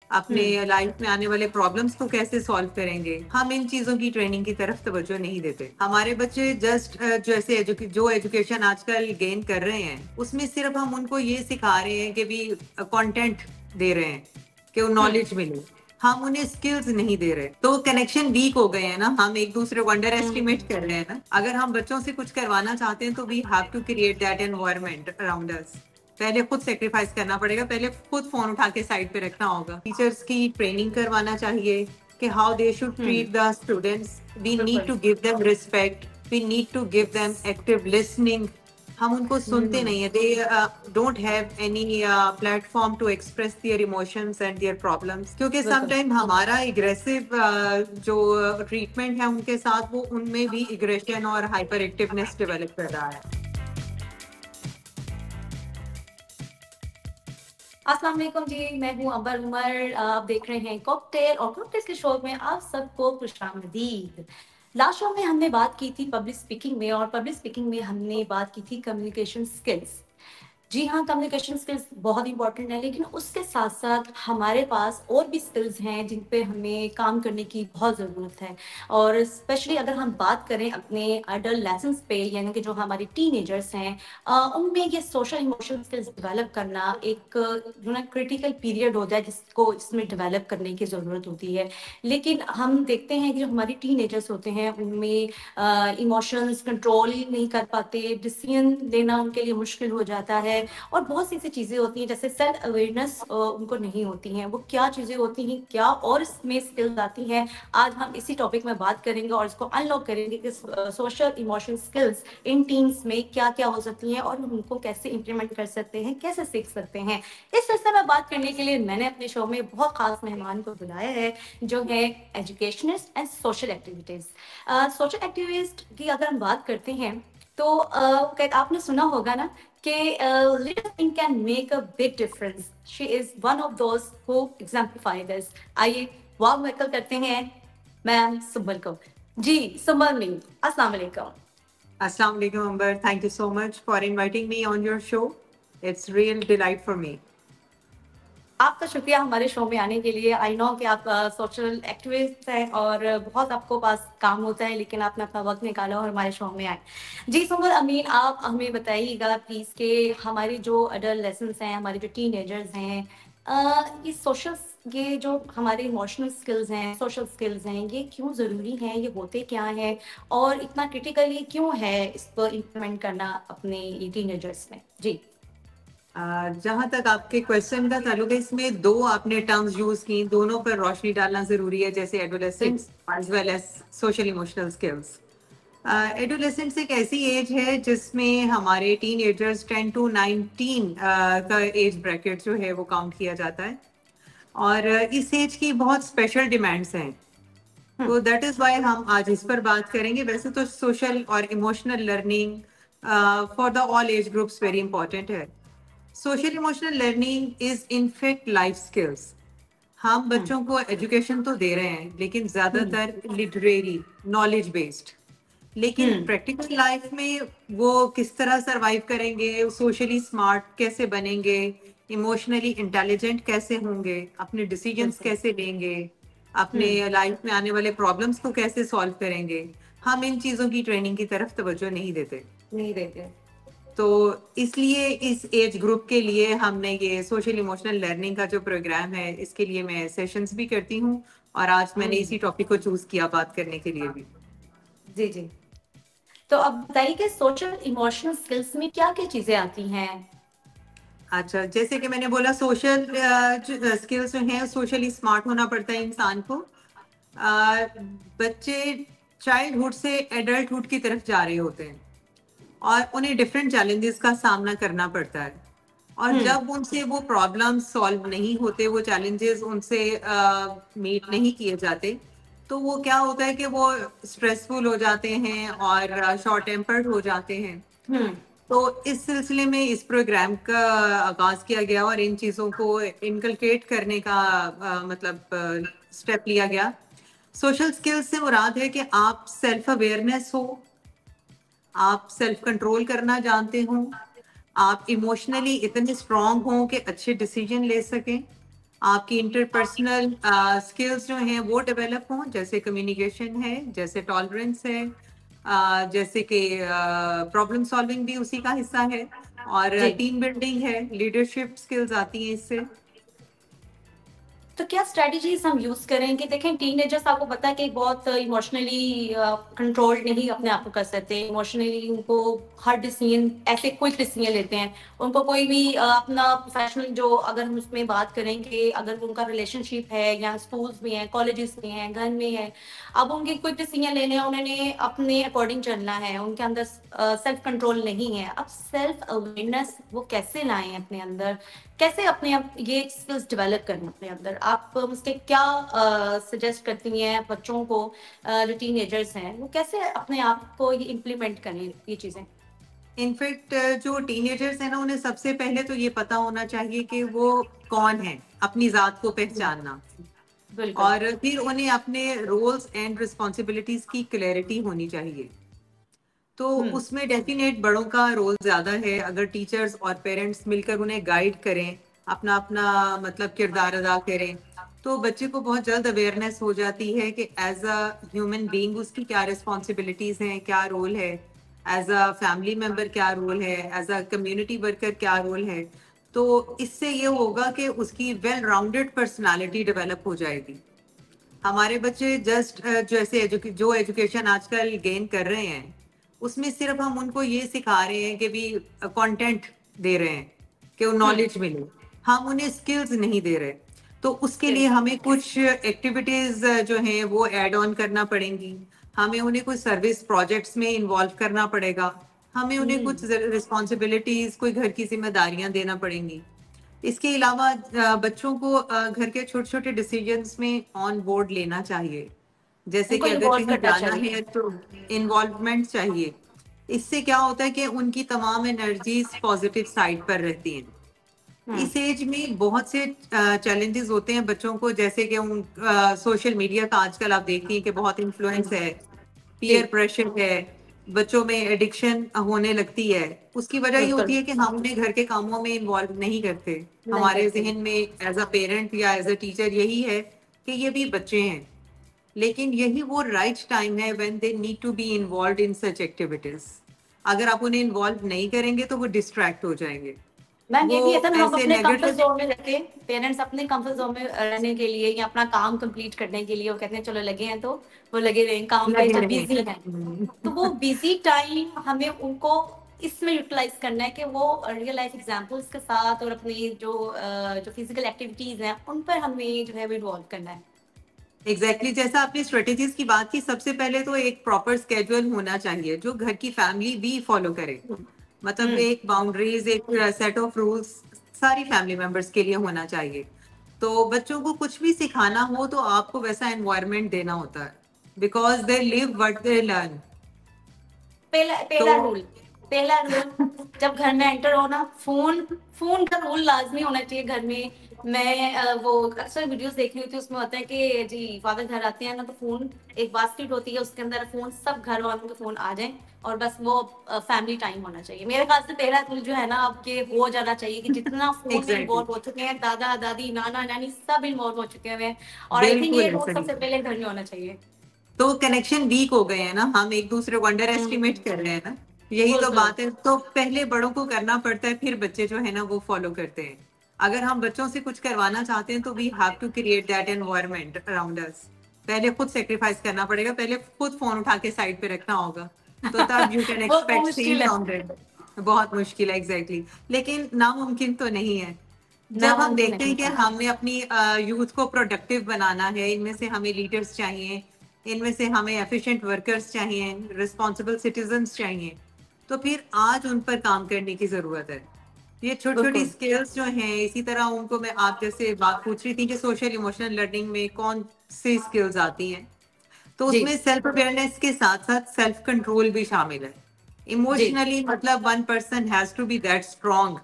अपने लाइफ में आने वाले प्रॉब्लम्स को कैसे सॉल्व करेंगे, हम इन चीजों की ट्रेनिंग की तरफ तवज्जो नहीं देते। हमारे बच्चे जस्ट जैसे जो एजुकेशन आजकल गेन कर रहे हैं उसमें सिर्फ हम उनको ये सिखा रहे हैं कि भी कंटेंट दे रहे हैं कि वो नॉलेज मिले, हम उन्हें स्किल्स नहीं दे रहे। तो कनेक्शन वीक हो गए हैं ना, हम एक दूसरे को अंडर एस्टिमेट कर रहे हैं ना। अगर हम बच्चों से कुछ करवाना चाहते हैं तो we have to create that environment around us. पहले खुद सेक्रीफाइस करना पड़ेगा, पहले खुद फोन उठा के साइड पे रखना होगा। टीचर्स की ट्रेनिंग करवाना चाहिए कि how they should treat the students. We need to give them respect, we need to give them active listening. हम उनको सुनते नहीं है, they don't have any platform to express their emotions and their problems, क्योंकि sometime हमारा aggressive जो treatment है उनके साथ, वो उनमें भी एग्रेशन और हाइपर एक्टिवनेस डेवलप कर रहा है। अस्सलाम वालेकुम जी, मैं हूँ अंबर उमर। आप देख रहे हैं कॉकटेल और कॉकटेल के शो में आप सबको खुशामदीद। लास्ट शो में हमने बात की थी पब्लिक स्पीकिंग में, और पब्लिक स्पीकिंग में हमने बात की थी कम्युनिकेशन स्किल्स। जी हाँ, कम्युनिकेशन स्किल्स बहुत इंपॉर्टेंट है, लेकिन उसके साथ साथ हमारे पास और भी स्किल्स हैं जिन पे हमें काम करने की बहुत ज़रूरत है। और स्पेशली अगर हम बात करें अपने एडोलेसेंस पे, यानी कि जो हमारे टीनेजर्स हैं, उनमें ये सोशल इमोशनल स्किल्स डेवलप करना एक जो ना क्रिटिकल पीरियड होता है जिसको इसमें डेवलप करने की ज़रूरत होती है। लेकिन हम देखते हैं कि जो हमारे टीनेजर्स होते हैं उनमें इमोशंस कंट्रोल ही नहीं कर पाते, डिसीजन लेना उनके लिए मुश्किल हो जाता है, और बहुत सी ऐसी चीज़ें होती हैं जैसे सेल्फ अवेयरनेस उनको नहीं होती हैं। वो क्या चीज़ें होती हैं, क्या और इसमें स्किल्स आती हैं, आज हम इसी टॉपिक में बात करेंगे और इसको अनलॉक करेंगे कि social emotional skills in teams में क्या क्या हो सकती हैं और हम उनको कैसे इंप्लीमेंट कर सकते हैं, कैसे सीख सकते हैं। इस सिलसिले में बात करने के लिए मैंने अपने शो में बहुत खास मेहमान को बुलाया है, जो है educationist and social activities. Social activist की अगर हम बात करते हैं तो आपने सुना होगा ना कि little thing can make a big difference. She is one of those who exemplify this. आइए वार्म वेलकम करते हैं मैम सुम्बल को। जी सुम्बल मैम, अस्सलाम वालेकुम। Assalamu alaikum, Amber. Thank you so much for inviting me on your show. It's real delight for me. आपका शुक्रिया हमारे show में आने के लिए। आई नो कि आप सोशल एक्टिविस्ट हैं और बहुत आपको पास काम होता है, लेकिन आपने अपना वक्त निकाला और हमारे शो में आए। जी सुम्बुल अमीन, आप हमें बताइएगा प्लीज़ कि हमारे जो एडोलेसेंट्स हैं, हमारे जो टीनेजर्स हैं, ये सोशल, ये जो हमारे इमोशनल स्किल्स हैं, सोशल स्किल्स हैं, ये क्यों ज़रूरी हैं, ये होते क्या हैं और इतना क्रिटिकली क्यों है इसको इम्प्लीमेंट करना अपने ये टीनेजर्स में? जी। जहाँ तक आपके क्वेश्चन का ताल्लुक है, इसमें दो आपने टर्म्स यूज की, दोनों पर रोशनी डालना जरूरी है, जैसे adolescence age well as social emotional skills. Adolescence एक ऐसी एज है जिसमें हमारे टीन एजर्स 10 to 19 का एज ब्रैकेट जो है वो काउंट किया जाता है, और इस एज की बहुत स्पेशल डिमांड्स हैं। तो दैट इज वाई हम आज इस पर बात करेंगे। वैसे तो सोशल और emotional learning for the all age groups very important है। Social emotional learning is in fact life skills. हम बच्चों को एजुकेशन तो दे रहे हैं, लेकिन ज्यादातर लिटरेरी नॉलेज बेस्ड, लेकिन प्रैक्टिकल लाइफ में वो किस तरह सरवाइव करेंगे, सोशली स्मार्ट कैसे बनेंगे, इमोशनली इंटेलिजेंट कैसे होंगे, अपने डिसीजंस कैसे लेंगे, अपने लाइफ में आने वाले प्रॉब्लम्स को कैसे सॉल्व करेंगे, हम इन चीजों की ट्रेनिंग की तरफ तवज्जो नहीं देते। तो इसलिए इस एज ग्रुप के लिए हमने ये सोशल इमोशनल लर्निंग का जो प्रोग्राम है, इसके लिए मैं सेशंस भी करती हूँ, और आज मैंने इसी टॉपिक को चूज किया बात करने के लिए भी। जी जी। तो अब बताइए कि सोशल इमोशनल स्किल्स में क्या क्या चीजें आती हैं? अच्छा, जैसे कि मैंने बोला, सोशल स्किल्स जो हैं, सोशली स्मार्ट होना पड़ता है इंसान को। बच्चे चाइल्डहुड से एडल्टहुड की तरफ जा रहे होते हैं और उन्हें डिफरेंट चैलेंजेस का सामना करना पड़ता है, और जब उनसे वो प्रॉब्लम सॉल्व नहीं होते, वो चैलेंजेस उनसे मीट नहीं किए जाते, तो वो क्या होता है कि वो स्ट्रेसफुल हो जाते हैं और शॉर्ट टेम्पर्ड हो जाते हैं। तो इस सिलसिले में इस प्रोग्राम का आगाज किया गया और इन चीज़ों को इनकलकेट करने का मतलब स्टेप लिया गया। सोशल स्किल्स से मुराद है कि आप सेल्फ अवेयरनेस हो, आप सेल्फ कंट्रोल करना जानते हो, आप इमोशनली इतने स्ट्रांग हों कि अच्छे डिसीजन ले सकें, आपकी इंटरपर्सनल स्किल्स जो हैं वो डेवलप हों, जैसे कम्युनिकेशन है, जैसे टॉलरेंस है, जैसे कि प्रॉब्लम सॉल्विंग भी उसी का हिस्सा है, और जी। टीम बिल्डिंग है, लीडरशिप स्किल्स आती हैं इससे। तो क्या स्ट्रेटजीज हम यूज करें कि देखें टीनेजर्स, आपको पता है कि बहुत इमोशनली कंट्रोल नहीं अपने आप को कर सकते, इमोशनली उनको हर डिसीजन ऐसे क्विक डिसीजन लेते हैं। उनको कोई भी अपना प्रोफेशनल जो, अगर हम उसमें बात करें कि अगर उनका रिलेशनशिप है या स्कूल्स में है, कॉलेजेस में है, घर में है, अब उनके क्विक डिसीजन लेने हैं, उन्होंने अपने अकॉर्डिंग चलना है, उनके अंदर सेल्फ कंट्रोल नहीं है। अब सेल्फ अवेयरनेस वो कैसे लाएं अपने अंदर, कैसे अपने आप ये स्किल्स डेवलप करना अपने अंदर, आप मुझसे क्या सजेस्ट करती हैं बच्चों को, जो टीनेजर्स हैं वो कैसे अपने आप को ये इम्प्लीमेंट करें ये चीजें? इनफैक्ट जो टीनेजर्स हैं ना, उन्हें सबसे पहले तो ये पता होना चाहिए कि वो कौन है, अपनी जात को पहचानना, बिल्कुल। और फिर उन्हें अपने रोल्स एंड रिस्पॉन्सिबिलिटीज की क्लैरिटी होनी चाहिए। तो हम्म। उसमें डेफिनेट बड़ों का रोल ज्यादा है। अगर टीचर्स और पेरेंट्स मिलकर उन्हें गाइड करें, अपना अपना मतलब किरदार अदा करें, तो बच्चे को बहुत जल्द अवेयरनेस हो जाती है कि एज अ ह्यूमन बीइंग उसकी क्या रिस्पॉन्सिबिलिटीज हैं, क्या रोल है, एज अ फैमिली मेंबर क्या रोल है, एज अ कम्युनिटी वर्कर क्या रोल है। तो इससे ये होगा कि उसकी वेल राउंडेड पर्सनालिटी डेवलप हो जाएगी। हमारे बच्चे जस्ट जैसे जो एजुकेशन आजकल गेन कर रहे हैं, उसमें सिर्फ हम उनको ये सिखा रहे हैं कि भी कंटेंट दे रहे हैं कि वो हम्म। नॉलेज मिले, हम उन्हें स्किल्स नहीं दे रहे। तो उसके लिए हमें कुछ एक्टिविटीज जो हैं वो ऐड ऑन करना पड़ेंगी। हमें उन्हें कुछ सर्विस प्रोजेक्ट्स में इन्वॉल्व करना पड़ेगा। हमें उन्हें कुछ हम्म। रिस्पॉन्सिबिलिटीज, कोई घर की जिम्मेदारियां देना पड़ेंगी। इसके अलावा बच्चों को घर के छोटे छोटे डिसीजंस में ऑन बोर्ड लेना चाहिए। जैसे उनको कि अगर इन्वॉल्व कहीं करना जाना चाहिए। है तो इन्वॉल्वमेंट चाहिए। इससे क्या होता है कि उनकी तमाम एनर्जीज पॉजिटिव साइड पर रहती हैं। हम्म। इस एज में बहुत से चैलेंजेस होते हैं बच्चों को, जैसे कि उन सोशल मीडिया का आजकल आप देखती हैं कि बहुत इन्फ्लुएंस है, जी। पीयर प्रेशर है, बच्चों में एडिक्शन होने लगती है। उसकी वजह ये बिल्कुल। होती है कि हम उन्हें घर के कामों में इन्वॉल्व नहीं करते। नहीं हमारे करते। जहन में एज अ पेरेंट या एज अ टीचर यही है कि ये भी बच्चे हैं, लेकिन यही वो राइट टाइम है when they need to be involve in such activities. अगर आप उन्हें इन्वॉल्व नहीं करेंगे तो वो डिस्ट्रैक्ट हो जाएंगे। मैम वो ये भी है ना, हम ऐसे अपने कंफर्ट नेगेटिव। जोन में रखे, पेरेंट्स अपने कंफर्ट जोन में रहने के लिए या अपना काम कंप्लीट करने के लिए वो कहते हैं चलो लगे हैं, तो वो लगे रहे काम पे लगे जब रहे। बिजी हैं। तो वो बिजी टाइम हमें उनको इसमें यूटिलाइज करना है कि वो रियल लाइफ एग्जांपल्स के साथ और अपनी जो फिजिकल एक्टिविटीज हैं उन पर हमें जो है वो इन्वॉल्व करना है। एग्जैक्टली जैसा आपने स्ट्रेटेजीज की बात की, सबसे पहले तो एक प्रॉपर स्केड्यूल होना चाहिए जो घर की फैमिली भी फॉलो करे। मतलब हम्म। एक बाउंड्रीज, एक सेट ऑफ रूल्स सारी फैमिली मेंबर्स के लिए होना चाहिए। तो बच्चों को कुछ भी सिखाना हो तो आपको वैसा एनवायरनमेंट देना होता है, because they live what they learn. पहला तो पहला रूल जब घर में एंटर हो ना, फोन फोन का रूल लाजमी होना चाहिए घर में। मैं वो अक्सर वीडियोस देख रही थी, उसमें होता है कि जी फादर घर आते हैं ना तो फोन, एक बास्केट होती है उसके अंदर फोन, सब घर वालों के फोन आ जाएं और बस वो फैमिली टाइम होना चाहिए। मेरे ख्याल से पहला रूल जो है ना आपके हो जाना चाहिए कि जितना फोन में एग्जैक्टली, इन्वॉल्व हो चुके हैं, दादा दादी नाना नानी सब इन्वॉल्व हो चुके हैं, और आई थिंक ये बिल्कुल रूल सही। सबसे पहले घर में होना चाहिए। तो कनेक्शन वीक हो गए हैं ना, हम एक दूसरे को अंडर एस्टिमेट हम्म। कर रहे हैं ना। यही तो बिल्कुल। बात है। तो पहले बड़ों को करना पड़ता है, फिर बच्चे जो है ना वो फॉलो करते हैं। अगर हम बच्चों से कुछ करवाना चाहते हैं तो we have to create that environment around us. पहले खुद सेक्रीफाइस करना पड़ेगा, पहले खुद फोन उठा के साइड पे रखना होगा, तो तब यू कैन वो एक्सपेक्ट सेम मुश्किल है। From them. बहुत मुश्किल है, एग्जैक्टली लेकिन नामुमकिन तो नहीं है। जब हम नामुमकिन देखते नहीं हैं कि है। हमने अपनी यूथ को प्रोडक्टिव बनाना है, इनमें से हमें लीडर्स चाहिए, इनमें से हमें एफिशिएंट वर्कर्स चाहिए, रिस्पॉन्सिबल सिटीजन्स चाहिए, तो फिर आज उन पर काम करने की जरूरत है। ये छोटी छोटी बिल्कुल। स्किल्स जो हैं, इसी तरह उनको, मैं आप जैसे बात पूछ रही थी कि सोशल इमोशनल लर्निंग में कौन सी स्किल्स आती हैं, तो जी। उसमें सेल्फ अवेयरनेस के साथ साथ सेल्फ कंट्रोल भी शामिल है। जी। इमोशनली मतलब one person has to be that strong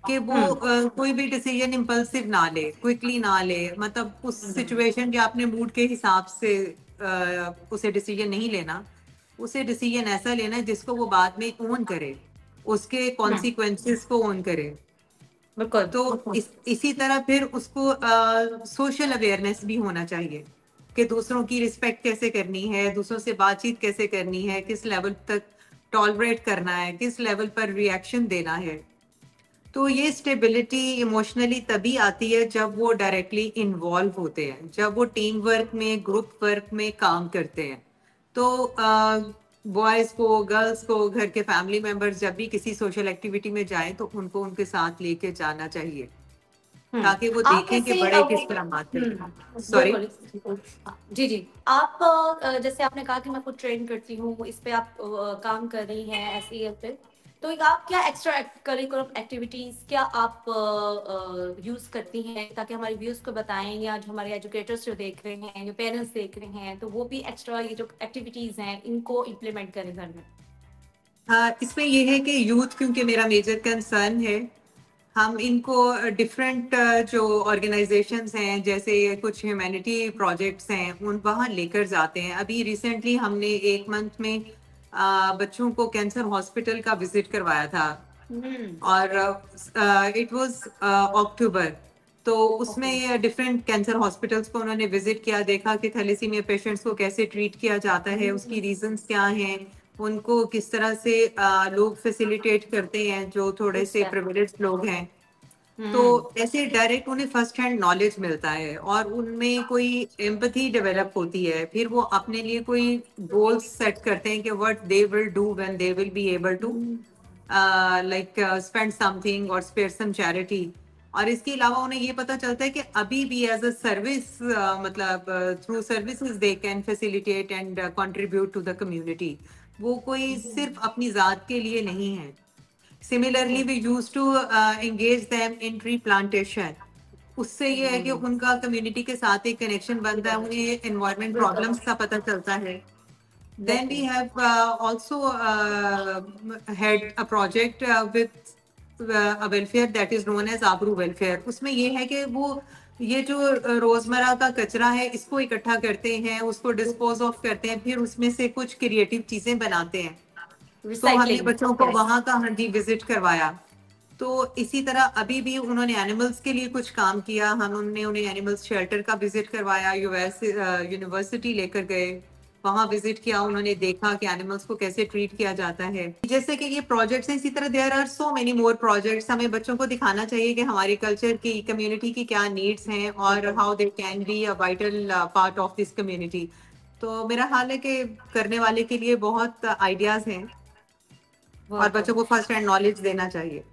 कि वो हम्म। कोई भी डिसीजन इम्पल्सिव ना ले, क्विकली ना ले। मतलब उस सिचुएशन के अपने मूड के हिसाब से उसे डिसीजन नहीं लेना। उसे डिसीजन ऐसा लेना है जिसको वो बाद में ओन करे, उसके हम्म। कॉन्सिक्वेंसेस को ओन करे। बिल्कुल तो बिल्कुल। इसी तरह फिर उसको सोशल अवेयरनेस भी होना चाहिए कि दूसरों की रिस्पेक्ट कैसे करनी है, दूसरों से बातचीत कैसे करनी है, किस लेवल तक टॉलरेट करना है, किस लेवल पर रिएक्शन देना है। तो ये स्टेबिलिटी इमोशनली तभी आती है जब वो डायरेक्टली इन्वॉल्व होते हैं, जब वो टीम वर्क में, ग्रुप वर्क में काम करते हैं। तो बॉयज को, गर्ल्स को, घर के फैमिली मेंबर्स जब भी किसी सोशल एक्टिविटी में जाएं तो उनको उनके साथ लेके जाना चाहिए, हम्म। ताकि वो आप देखें कि कैसे बड़े किस तरह बात करते हैं। बोले सॉरी। बोले जी जी। आप जैसे आपने कहा कि मैं खुद ट्रेन करती हूँ, इस पे आप काम कर रही हैं एसईएल पे, तो एक आप क्या एक्स्ट्रा करिकुलम एक्टिविटीज क्या आप यूज करती हैं ताकि हमारे व्यूज को बताएं, या जो हमारे एजुकेटर्स जो देख रहे हैं, जो पेरेंट्स देख रहे हैं, तो वो भी एक्स्ट्रा ये जो एक्टिविटीज हैं इनको इम्प्लीमेंट करें घर में। हाँ, इसमें ये है कि यूथ क्योंकि मेरा मेजर कंसर्न है, हम इनको डिफरेंट जो ऑर्गेनाइजेशंस हैं, जैसे कुछ ह्यूमैनिटी प्रोजेक्ट्स हैं, उन वहाँ लेकर जाते हैं। अभी रिसेंटली हमने एक मंथ में बच्चों को कैंसर हॉस्पिटल का विजिट करवाया था, हम्म। और इट वाज अक्टूबर। तो ओके। उसमें डिफरेंट कैंसर हॉस्पिटल्स को उन्होंने विजिट किया, देखा कि थैलेसीमिया पेशेंट्स को कैसे ट्रीट किया जाता है, उसकी रीजंस क्या हैं, उनको किस तरह से लोग फैसिलिटेट करते हैं जो थोड़े से प्रिविलेज्ड लोग हैं। तो हम्म। ऐसे डायरेक्ट उन्हें फर्स्ट हैंड नॉलेज मिलता है और उनमें कोई एम्पैथी डेवलप होती है। फिर वो अपने लिए कोई गोल्स सेट करते हैं कि what they will do when they will be able to like spend something और स्पेयर सम चैरिटी। और इसके अलावा उन्हें ये पता चलता है कि अभी भी एज अ सर्विस, मतलब through services they can facilitate and contribute to the community. वो कोई सिर्फ अपनी जात के लिए नहीं है। Similarly, we used to engage them in tree plantation. उससे ये है कि उनका कम्युनिटी के साथ एक कनेक्शन बनता है, उन्हें एनवायरमेंट प्रॉब्लम्स का पता चलता है। Then we have also had a project with a welfare that is known as Abru Welfare. उसमें ये है कि वो ये जो रोजमर्रा का कचरा है इसको इकट्ठा करते हैं, उसको डिस्पोज ऑफ करते हैं, फिर उसमें से कुछ क्रिएटिव चीजें बनाते हैं। तो हमने रिसाइकलिंग। बच्चों को यस। वहां का, हाँ जी, विजिट करवाया। तो इसी तरह अभी भी उन्होंने एनिमल्स के लिए कुछ काम किया, हम उन्होंने उन्हें एनिमल्स शेल्टर का विजिट करवाया, यूएस यूनिवर्सिटी लेकर गए, वहां विजिट किया, उन्होंने देखा कि एनिमल्स को कैसे ट्रीट किया जाता है। जैसे कि ये प्रोजेक्ट्स हैं, इसी तरह there are so many more projects. हमें बच्चों को दिखाना चाहिए कि हमारी कल्चर की, कम्युनिटी की क्या नीड्स हैं और how they can B a vital part of this community. तो मेरा हाल है कि करने वाले के लिए बहुत आइडियाज हैं और बहुत बच्चों बहुत। को फर्स्ट हैंड नॉलेज देना चाहिए।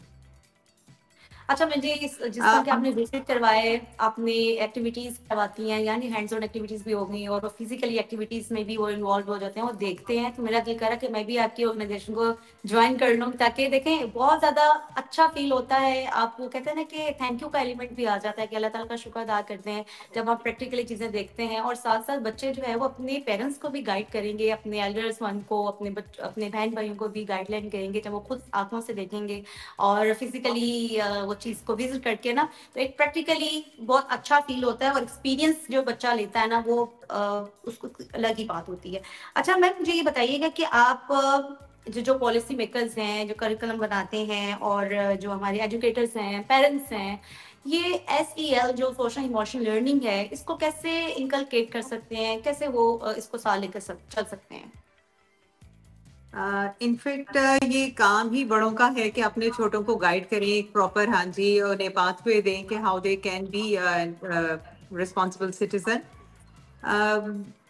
अच्छा, मुझे जिस तरह के आपने विजिट करवाए, आपने एक्टिविटीज करवाती हैं, यानी हैंड्स ऑन एक्टिविटीज भी हो गई और फिजिकली एक्टिविटीज में भी वो इन्वॉल्व हो जाते हैं और देखते हैं, तो मेरा दिल कर रहा है कि मैं भी आपकी ऑर्गेनाइजेशन को ज्वाइन कर लूँ, ताकि देखें बहुत ज्यादा अच्छा फील होता है। आप वो कहते हैं ना कि थैंक यू का एलिमेंट भी आ जाता है कि अल्लाह ताला का शुक्र अदा करते हैं जब आप प्रैक्टिकली चीजें देखते हैं, और साथ साथ बच्चे जो है वो अपने पेरेंट्स को भी गाइड करेंगे, अपने एल्डर्स वन को, अपने बहन भाइयों को भी गाइडलाइन करेंगे जब वो खुद आंखों से देखेंगे और फिजिकली वो चीज को विजिट करके ना, तो एक प्रैक्टिकली बहुत अच्छा फील होता है और एक्सपीरियंस जो बच्चा लेता है ना वो उसको अलग ही बात होती है। अच्छा मैम, मुझे ये बताइएगा कि आप जो पॉलिसी मेकर्स हैं, जो करिकुलम बनाते हैं, और जो हमारे एजुकेटर्स हैं, पेरेंट्स हैं, ये SEL जो सोशल इमोशनल लर्निंग है, इसको कैसे इनकलकेट कर सकते हैं, कैसे वो इसको साथ लेकर चल सकते हैं? इनफैक्ट ये काम ही बड़ों का है कि अपने छोटों को गाइड करें एक प्रॉपर, हाँ जी, उन्हें पाथवे दें कि how they can be responsible citizen.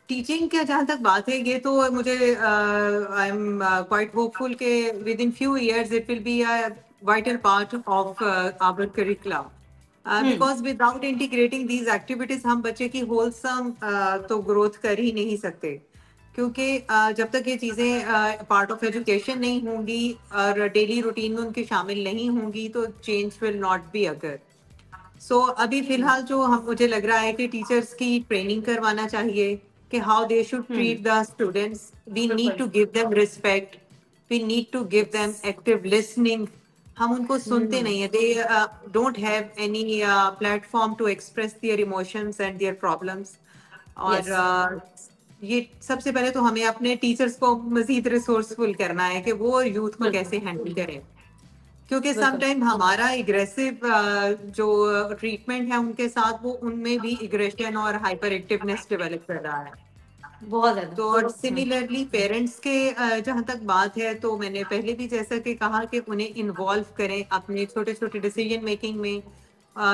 Teaching का जहाँ तक बात है, ये तो मुझे आई एम क्वाइट होपफुल के within few years it will be a vital part of our curriculum, hmm. Because without integrating these activities हम बच्चे की होलसम तो ग्रोथ कर ही नहीं सकते। क्योंकि जब तक ये चीज़ें पार्ट ऑफ एजुकेशन नहीं होंगी और डेली रूटीन में उनके शामिल नहीं होंगी तो चेंज विल नॉट बी अगर। सो अभी फिलहाल जो हम, मुझे लग रहा है कि टीचर्स की ट्रेनिंग करवाना चाहिए कि how they should hmm. Treat the students. We need बिल्कुल। To give them respect, we need to give them active listening. हम उनको सुनते हम्म। नहीं है, they don't have any platform to express their emotions and their problems. और yes. ये सबसे पहले तो हमें अपने टीचर्स को मजीद रिसोर्सफुल करना है कि वो यूथ को कैसे बिल्कुल। हैंडल करें। क्योंकि बिल्कुल समटाइम हमारा एग्रेसिव जो ट्रीटमेंट है उनके साथ, वो उनमें भी एग्रेशन और हाइपर एक्टिवनेस डेवलप कर रहा है। बहुत ज्यादा। तो और सिमिलरली पेरेंट्स के जहाँ तक बात है, तो मैंने पहले भी जैसा कि कहा कि उन्हें इन्वॉल्व करें अपने छोटे छोटे डिसीजन मेकिंग में।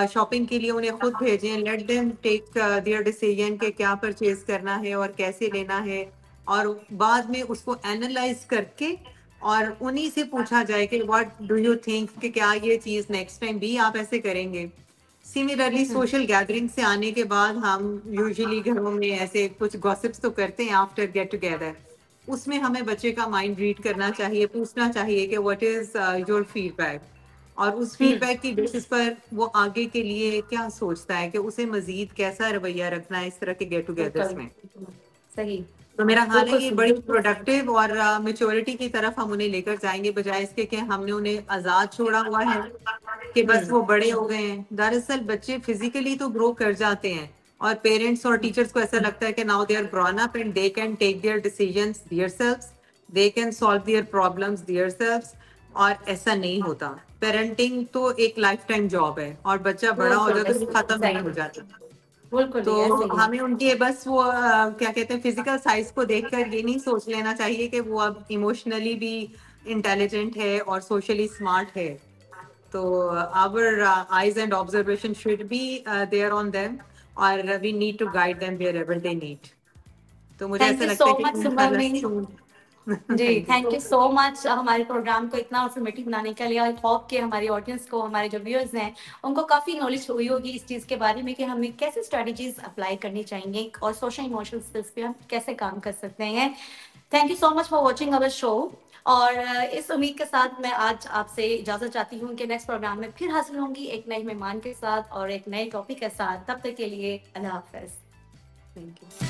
शॉपिंग के लिए उन्हें खुद भेजें, let them take their decision कि क्या परचेज करना है और कैसे लेना है, और बाद में उसको एनालाइज करके और उन्हीं से पूछा जाए कि व्हाट डू यू थिंक, कि क्या ये चीज़ नेक्स्ट टाइम भी आप ऐसे करेंगे। सिमिलरली सोशल गैदरिंग से आने के बाद हम यूजुअली घरों में ऐसे कुछ गॉसिप्स तो करते हैं आफ्टर गेट टुगेदर। उसमें हमें बच्चे का माइंड रीड करना चाहिए, पूछना चाहिए कि व्हाट इज योर फीडबैक, और उस फीडबैक की बेसिस पर वो आगे के लिए क्या सोचता है कि उसे मजीद कैसा रवैया रखना है इस तरह के गेट टुगेदर्स बिल्कुल में। सही। तो मेरा ख्याल है बिल्कुल ये सही। बड़ी प्रोडक्टिव और मेच्योरिटी की तरफ हम उन्हें लेकर जाएंगे, बजाय इसके कि हमने उन्हें आजाद छोड़ा हुआ है कि बस वो बड़े हो गए हैं। दरअसल बच्चे फिजिकली तो ग्रो कर जाते हैं, और पेरेंट्स और टीचर्स को ऐसा लगता है कि now they are grown up and they can take their decisions theirselves, they can solve their problems theirselves. और ऐसा नहीं होता। पेरेंटिंग तो एक लाइफ टाइम जॉब है, और बच्चा बड़ा हो बिल्कुल जाता है तो खत्म नहीं हो एग्जैक्टली। जाता। बिल्कुल तो ही ऐसे ही। हमें उनके बस वो क्या कहते हैं, फिजिकल साइज को देखकर ये नहीं सोच लेना चाहिए कि वो अब इमोशनली भी इंटेलिजेंट है और सोशली स्मार्ट है। तो our eyes and observation should be there on them, और we need to guide them wherever they need. तो मुझे थैंक ऐसा यू लगता सो है कि मच इंशाल्लाह सुमन soon। जी। Thank thank you. You so much हमारे प्रोग्राम को इतना इंफॉर्मेटिव बनाने के लिए। आई होप कि हमारी ऑडियंस को, हमारे जो व्यूअर्स हैं, उनको काफ़ी नॉलेज हुई होगी इस चीज़ के बारे में कि हमें कैसे स्ट्रेटजीज अप्लाई करनी चाहिए और सोशल इमोशनल स्किल्स पे हम कैसे काम कर सकते हैं। Thank you so much for watching our show. और इस उम्मीद के साथ मैं आज आपसे इजाज़त चाहती हूँ कि नेक्स्ट प्रोग्राम में फिर हाजिर होंगी एक नए मेहमान के साथ और एक नए टॉपिक के साथ। तब तक के लिए अल्लाह हाफ़िज़। Thank you.